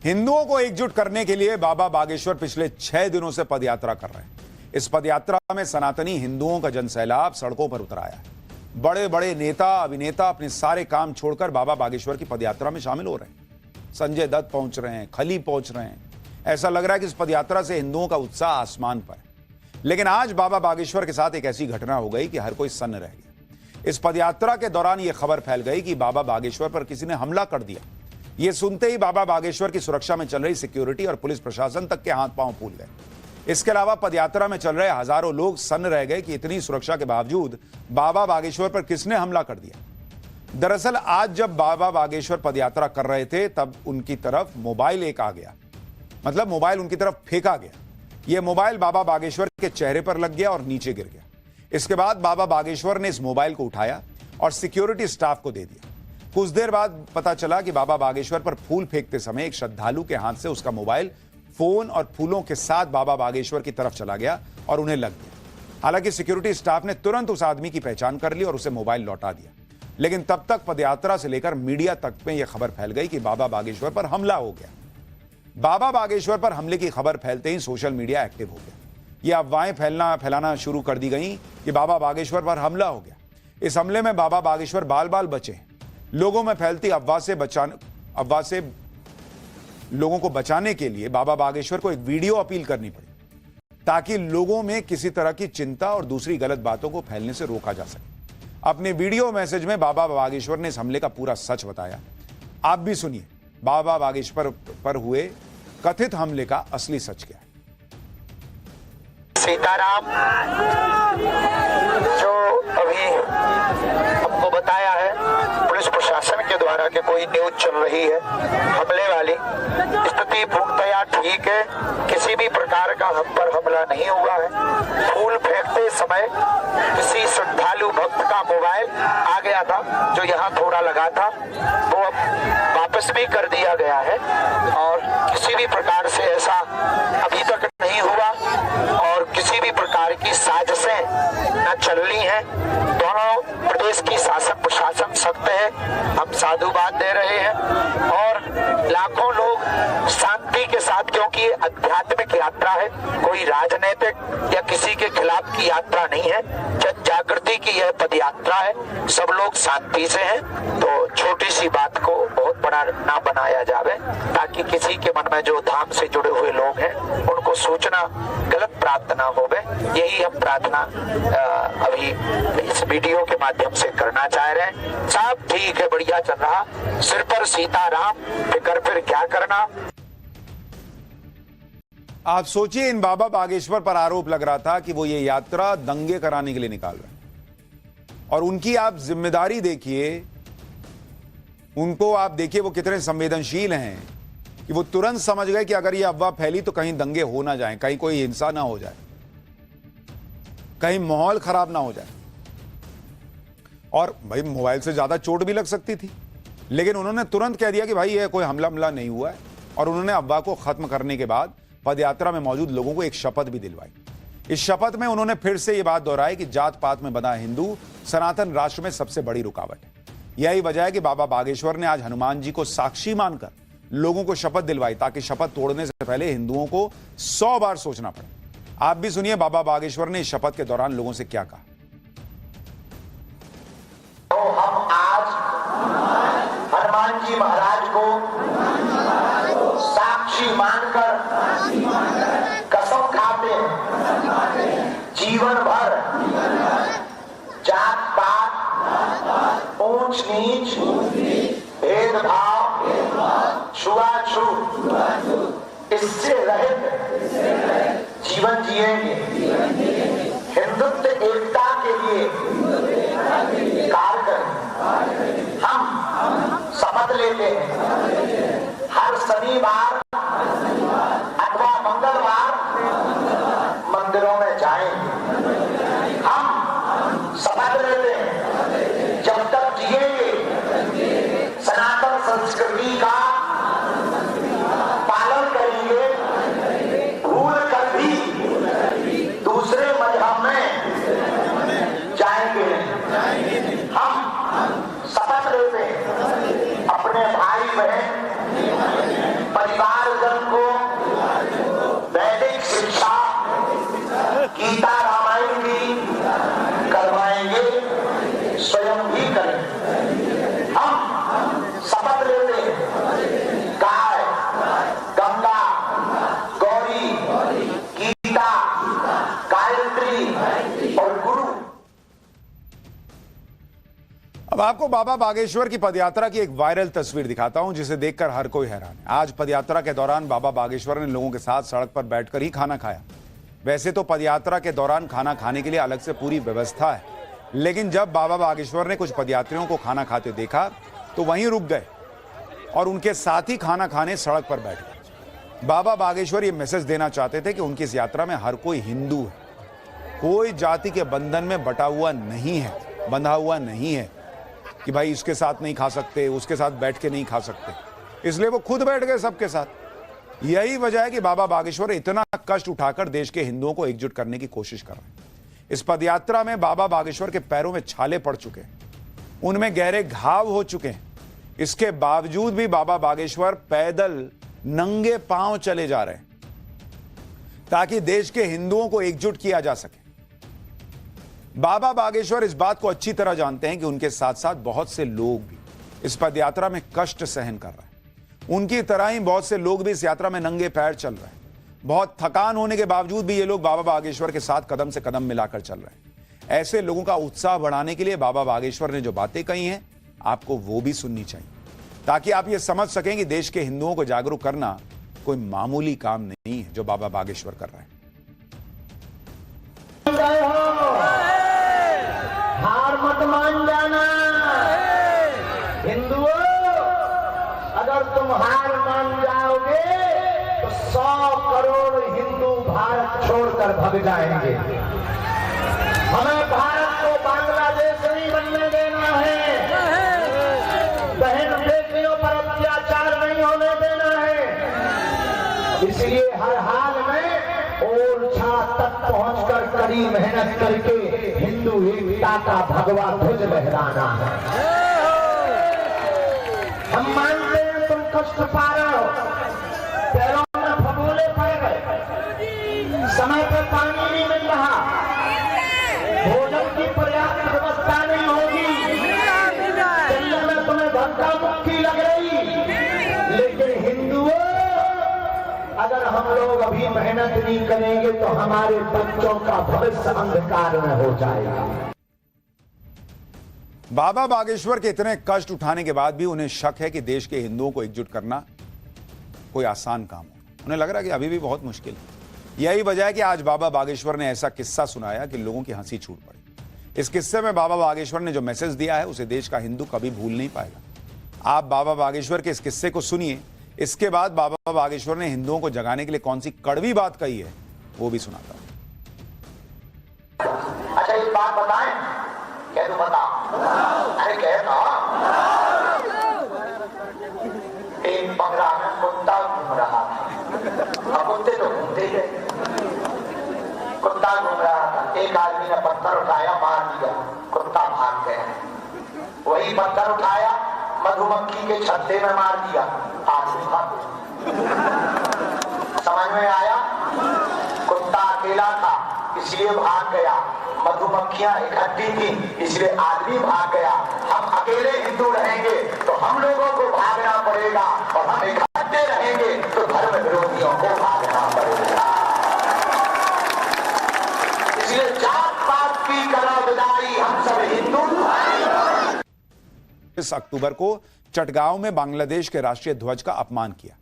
हिंदुओं को एकजुट करने के लिए बाबा बागेश्वर पिछले 6 दिनों से पदयात्रा कर रहे हैं। इस पदयात्रा में सनातनी हिंदुओं का जनसैलाब सड़कों पर उतर आया है। बड़े बड़े नेता अभिनेता अपने सारे काम छोड़कर बाबा बागेश्वर की पदयात्रा में शामिल हो रहे हैं। संजय दत्त पहुंच रहे हैं, खली पहुंच रहे हैं। ऐसा लग रहा है कि इस पदयात्रा से हिंदुओं का उत्साह आसमान पर है। लेकिन आज बाबा बागेश्वर के साथ एक ऐसी घटना हो गई कि हर कोई सन्न रह गया। इस पदयात्रा के दौरान यह खबर फैल गई कि बाबा बागेश्वर पर किसी ने हमला कर दिया। ये सुनते ही बाबा बागेश्वर की सुरक्षा में चल रही सिक्योरिटी और पुलिस प्रशासन तक के हाथ पांव फूल गए। इसके अलावा पदयात्रा में चल रहे हजारों लोग सन्न रह गए कि इतनी सुरक्षा के बावजूद बाबा बागेश्वर पर किसने हमला कर दिया। दरअसल आज जब बाबा बागेश्वर पदयात्रा कर रहे थे तब उनकी तरफ मोबाइल एक आ गया, मतलब मोबाइल उनकी तरफ फेंका गया। यह मोबाइल बाबा बागेश्वर के चेहरे पर लग गया और नीचे गिर गया। इसके बाद बाबा बागेश्वर ने इस मोबाइल को उठाया और सिक्योरिटी स्टाफ को दे दिया। कुछ देर बाद पता चला कि बाबा बागेश्वर पर फूल फेंकते समय एक श्रद्धालु के हाथ से उसका मोबाइल फोन और फूलों के साथ बाबा बागेश्वर की तरफ चला गया और उन्हें लग गया। हालांकि सिक्योरिटी स्टाफ ने तुरंत उस आदमी की पहचान कर ली और उसे मोबाइल लौटा दिया। लेकिन तब तक पदयात्रा से लेकर मीडिया तक में यह खबर फैल गई कि बाबा बागेश्वर पर हमला हो गया। बाबा बागेश्वर पर हमले की खबर फैलते ही सोशल मीडिया एक्टिव हो गया। ये अफवाहें फैलाना शुरू कर दी गई कि बाबा बागेश्वर पर हमला हो गया। इस हमले में बाबा बागेश्वर बाल बाल बचे। लोगों में फैलती अफवाह से लोगों को बचाने के लिए बाबा बागेश्वर को एक वीडियो अपील करनी पड़ी ताकि लोगों में किसी तरह की चिंता और दूसरी गलत बातों को फैलने से रोका जा सके। अपने वीडियो मैसेज में बाबा बागेश्वर ने इस हमले का पूरा सच बताया। आप भी सुनिए बाबा बागेश्वर पर हुए कथित हमले का असली सच क्या है। सीताराम जो अभी हमको बताया है पुलिस प्रशासन के द्वारा कि कोई न्यूज चल रही है हमले वाली, स्थिति पूर्णतया ठीक है। किसी भी प्रकार का हम पर हमला नहीं हुआ है। फूल फेंकते समय किसी श्रद्धालु भक्त का मोबाइल आ गया था जो यहाँ थोड़ा लगा था, वो अब वापस भी कर दिया गया है और किसी भी प्रकार से ऐसा अभी तक नहीं हुआ और किसी भी प्रकार की साजिशें न चल रही हैं। दोनों प्रदेश की शासन प्रशासन सख्त है, हम साधुवाद दे रहे हैं और लाखों लोग शांति के साथ, क्योंकि आध्यात्मिक यात्रा है, कोई राजनीतिक या किसी के खिलाफ की यात्रा नहीं है, जन जागृति की यह पद यात्रा है। सब लोग शांति से हैं, तो छोटी सी बात को बहुत बड़ा ना बनाया जावे ताकि किसी के मन में जो धाम से जुड़े हुए लोग हैं उनको सूचना गलत प्राप्त ना होवे। यही हम प्रार्थना अभी इस वीडियो के माध्यम से करना चाह रहे हैं। सब ठीक है, बढ़िया चल रहा, सिर पर सीताराम, फिकर फिर क्या करना। आप सोचिए इन बाबा बागेश्वर पर आरोप लग रहा था कि वो ये यात्रा दंगे कराने के लिए निकाल रहे हैं और उनकी आप जिम्मेदारी देखिए, उनको आप देखिए वो कितने संवेदनशील हैं कि वो तुरंत समझ गए कि अगर ये अफवाह फैली तो कहीं दंगे हो ना जाएं, कहीं कोई हिंसा ना हो जाए, कहीं माहौल खराब ना हो जाए। और भाई मोबाइल से ज्यादा चोट भी लग सकती थी, लेकिन उन्होंने तुरंत कह दिया कि भाई ये कोई हमला नहीं हुआ है और उन्होंने अफवाह को खत्म करने के बाद पदयात्रा में मौजूद लोगों को एक शपथ भी दिलवाई। इस शपथ में उन्होंने फिर से ये बात दोहराई कि जात पात में बंधा हिंदू सनातन राष्ट्र में सबसे बड़ी रुकावट है। यही वजह है कि बाबा बागेश्वर ने आज हनुमान जी को साक्षी मानकर लोगों को शपथ दिलवाई ताकि शपथ तोड़ने से पहले हिंदुओं को 100 बार सोचना पड़े। आप भी सुनिए बाबा बागेश्वर ने इस शपथ के दौरान लोगों से क्या कहा। तो हम आज हनुमान जी महाराज को साक्षी मानकर कसम खाते हैं जीवन भर जात पात, ऊंच नीच, भेदभाव, छुआछूत इससे रहित जीवन जिएंगे। हिंदुत्व एकता के लिए कार्य करें। हम शपथ लेते हैं हर शनिवार अथवा मंगलवार मंदिरों में जाएंगे। हम शपथ लेते हैं जब तक जिएंगे सनातन संस्कृति का पालन करेंगे, भूल कर भी दूसरे मजहब में जाएंगे। हम शपथ लेते हैं अपने भाई बहन परिवार आपको बाबा बागेश्वर की पदयात्रा की एक वायरल तस्वीर दिखाता हूं जिसे देखकर हर कोई हैरान है। आज पदयात्रा के दौरान बाबा बागेश्वर ने लोगों के साथ सड़क पर बैठकर ही खाना खाया। वैसे तो पदयात्रा के दौरान खाना खाने के लिए अलग से पूरी व्यवस्था है, लेकिन जब बाबा बागेश्वर ने कुछ पदयात्रियों को खाना खाते देखा तो वहीं रुक गए और उनके साथ ही खाना खाने सड़क पर बैठ गए। बाबा बागेश्वर ये मैसेज देना चाहते थे कि उनकी इस यात्रा में हर कोई हिंदू है, कोई जाति के बंधन में बंधा हुआ नहीं है कि भाई इसके साथ नहीं खा सकते, उसके साथ बैठ के नहीं खा सकते, इसलिए वो खुद बैठ गए सबके साथ। यही वजह है कि बाबा बागेश्वर इतना कष्ट उठाकर देश के हिंदुओं को एकजुट करने की कोशिश कर रहे हैं। इस पदयात्रा में बाबा बागेश्वर के पैरों में छाले पड़ चुके हैं, उनमें गहरे घाव हो चुके हैं। इसके बावजूद भी बाबा बागेश्वर पैदल नंगे पांव चले जा रहे हैं ताकि देश के हिंदुओं को एकजुट किया जा सके। बाबा बागेश्वर इस बात को अच्छी तरह जानते हैं कि उनके साथ साथ बहुत से लोग भी इस पदयात्रा में कष्ट सहन कर रहे हैं। उनकी तरह ही बहुत से लोग भी इस यात्रा में नंगे पैर चल रहे हैं। बहुत थकान होने के बावजूद भी ये लोग बाबा बागेश्वर के साथ कदम से कदम मिलाकर चल रहे हैं। ऐसे लोगों का उत्साह बढ़ाने के लिए बाबा बागेश्वर ने जो बातें कही हैं, आपको वो भी सुननी चाहिए ताकि आप ये समझ सकें कि देश के हिंदुओं को जागरूक करना कोई मामूली काम नहीं है जो बाबा बागेश्वर कर रहे हैं। हार मत मान जाना हिंदुओं, अगर तुम हार मान जाओगे तो 100 करोड़ हिंदू भारत छोड़कर भग जाएंगे। हमें भारत को बांग्लादेश नहीं बनने देना है, बहन बेटियों पर अत्याचार नहीं होने देना है। इसलिए हर हाल में ओरछा तक पहुंचकर कड़ी मेहनत करके हिंदू एकता का भगवा ध्वज लहराना है। हम मानते हैं तुम कष्ट पा रहे हो, पैरों में फबूले पड़ गए, समय पर पानी नहीं मिल रहा, भोजन की पर्याप्त व्यवस्था नहीं होगी, चलने में तुम्हें धक्का मुक्की लग रही। लेकिन हिंदुओं, अगर हम लोग अभी मेहनत नहीं करेंगे तो हमारे बच्चों का भविष्य अंधकार में हो जाएगा। बाबा बागेश्वर के इतने कष्ट उठाने के बाद भी उन्हें शक है कि देश के हिंदुओं को एकजुट करना कोई आसान काम हो। उन्हें लग रहा है कि अभी भी बहुत मुश्किल है। यही वजह है कि आज बाबा बागेश्वर ने ऐसा किस्सा सुनाया कि लोगों की हंसी छूट पड़ी। इस किस्से में बाबा बागेश्वर ने जो मैसेज दिया है उसे देश का हिंदू कभी भूल नहीं पाएगा। आप बाबा बागेश्वर के इस किस्से को सुनिए, इसके बाद बाबा बागेश्वर ने हिंदुओं को जगाने के लिए कौन सी कड़वी बात कही है वो भी सुनाता हूं। अच्छा एक बात बताएं, क्या तू बता? अरे कहता एक बंगला में कुत्ता घूम रहा था, अब कुत्ते तो घूमते गए, कुत्ता घूम रहा था, एक आदमी ने पत्थर उठाया, मार दिया, कुत्ता भाग गया। वही पत्थर उठाया, मधुमक्खी के छत्ते में मार दिया, आदमी भाग गया। समझ में आया? कुत्ता अकेला था इसलिए भाग गया, मधुमक्खियां इकट्ठी थी इसलिए आदमी भाग गया। हम अकेले हिंदू रहेंगे तो हम लोगों को भागना पड़ेगा और हम इकट्ठे रहेंगे तो धर्म विरोधियों को भागना पड़ेगा। इसलिए जात पात की करो विदाई, हम सब हिंदू। इस अक्टूबर को चटगांव में बांग्लादेश के राष्ट्रीय ध्वज का अपमान किया।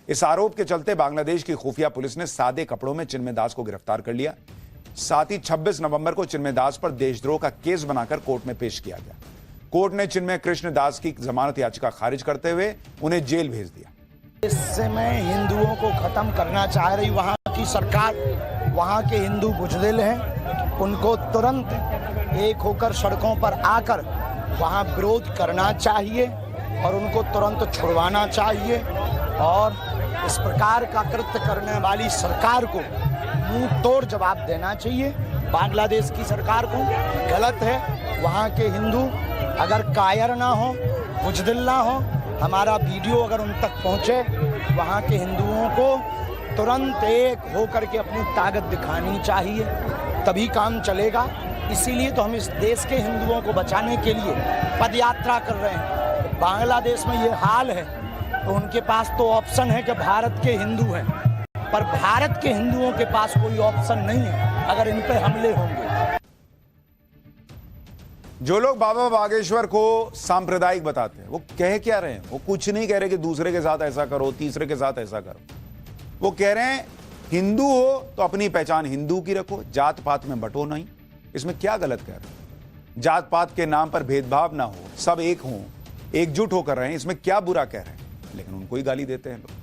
इस आरोप के चलते बांग्लादेश की खुफिया पुलिस ने सादे कपड़ों में चिन्मय दास को गिरफ्तार कर लिया। साथ ही 26 नवंबर को चिन्मय दास पर देशद्रोह का केस बनाकर कोर्ट में पेश किया गया। कोर्ट ने चिन्मय कृष्ण दास की जमानत याचिका खारिज करते हुए उन्हें जेल भेज दिया। इस समय हिंदुओं को खत्म करना चाह रही वहाँ की सरकार, वहाँ के हिंदू बुजदिल हैं, उनको तुरंत एक होकर सड़कों पर आकर वहाँ विरोध करना चाहिए और उनको तुरंत छुड़वाना चाहिए। और इस प्रकार का कृत्य करने वाली सरकार को मुंह तोड़ जवाब देना चाहिए। बांग्लादेश की सरकार को गलत है। वहाँ के हिंदू अगर कायर ना हो, बुजदिल ना हो, हमारा वीडियो अगर उन तक पहुँचे, वहाँ के हिंदुओं को तुरंत एक होकर के अपनी ताकत दिखानी चाहिए, तभी काम चलेगा। इसीलिए तो हम इस देश के हिंदुओं को बचाने के लिए पदयात्रा कर रहे हैं। बांग्लादेश में ये हाल है तो उनके पास तो ऑप्शन है कि भारत के हिंदू हैं, पर भारत के हिंदुओं के पास कोई ऑप्शन नहीं है अगर इन पे हमले होंगे। जो लोग बाबा बागेश्वर को सांप्रदायिक बताते हैं वो कह क्या रहे हैं? वो कुछ नहीं कह रहे कि दूसरे के साथ ऐसा करो, तीसरे के साथ ऐसा करो। वो कह रहे हैं हिंदू हो तो अपनी पहचान हिंदू की रखो, जात पात में बंटो नहीं। इसमें क्या गलत कह रहे हैं? जात पात के नाम पर भेदभाव ना हो, सब एक हों, एकजुट होकर रहें, इसमें क्या बुरा कह रहे हैं? लेकिन उनको ही गाली देते हैं लोग।